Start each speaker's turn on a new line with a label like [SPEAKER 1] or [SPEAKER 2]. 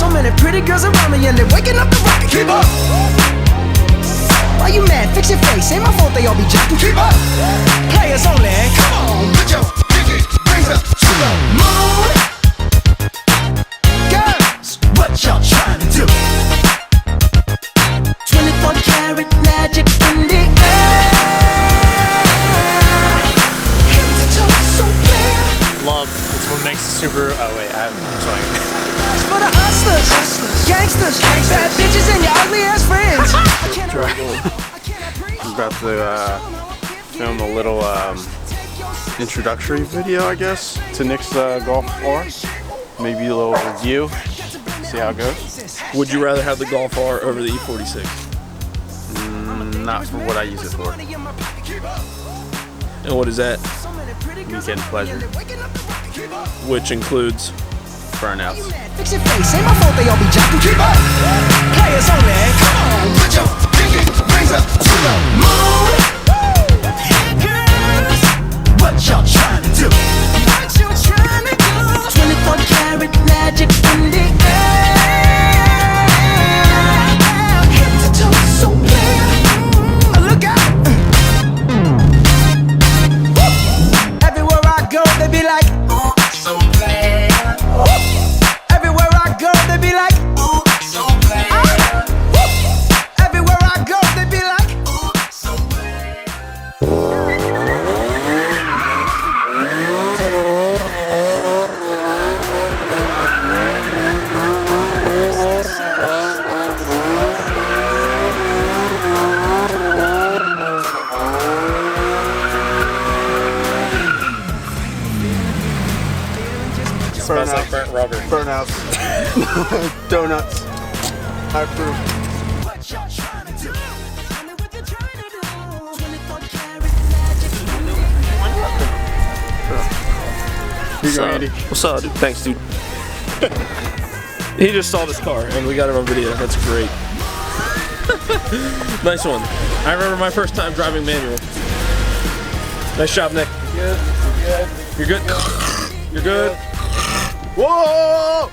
[SPEAKER 1] So many pretty girls around me and they're waking up the rocket. Keep up. Why you mad? Fix your face. Ain't my fault they all be jacking. Keep up. Players only. Come on, put your pinky rings up to the moon. Girls, what y'all trying to do? 24 karat magic in the air. Head to toe, so clear.
[SPEAKER 2] Love. It's what makes it super. Oh wait, I'm sorry.
[SPEAKER 1] For the hustlers, gangsters, bad bitches and your ugly ass friends.
[SPEAKER 3] I'm about to film a little introductory video, I guess, to Nick's golf R. Maybe a little review, see how it goes.
[SPEAKER 4] Would you rather have the Golf R over the E46?
[SPEAKER 3] Not for what I use it for.
[SPEAKER 4] And what is that?
[SPEAKER 3] Weekend pleasure.
[SPEAKER 4] Which includes
[SPEAKER 3] Burnouts.
[SPEAKER 1] Fix your face, ain't my fault they all be jacking. Keep up. Players only. Come on, put your pinky rings up to the moon. Girls, what y'all trying to do? What you trying to do? 24 karat magic in the air. Head to toe, so clear. Look out. Everywhere I go, they be like, oh, so clear. Everywhere I go, they be like, ooh, so bad. Everywhere I go, they be like, ooh, so bad.
[SPEAKER 2] Smells like burnt rubber.
[SPEAKER 3] Burnouts. Donuts. I approve.
[SPEAKER 1] What y'all trying to do? Tell me what you're trying to do. 24 karat magic.
[SPEAKER 3] Here you go, Andy.
[SPEAKER 4] What's up, dude? Thanks, dude. He just saw this car and we got it on video. That's great. Nice one. I remember my first time driving manual. Nice job, Nick.
[SPEAKER 3] Good. Good.
[SPEAKER 4] You're good? You're good?
[SPEAKER 3] Whoa!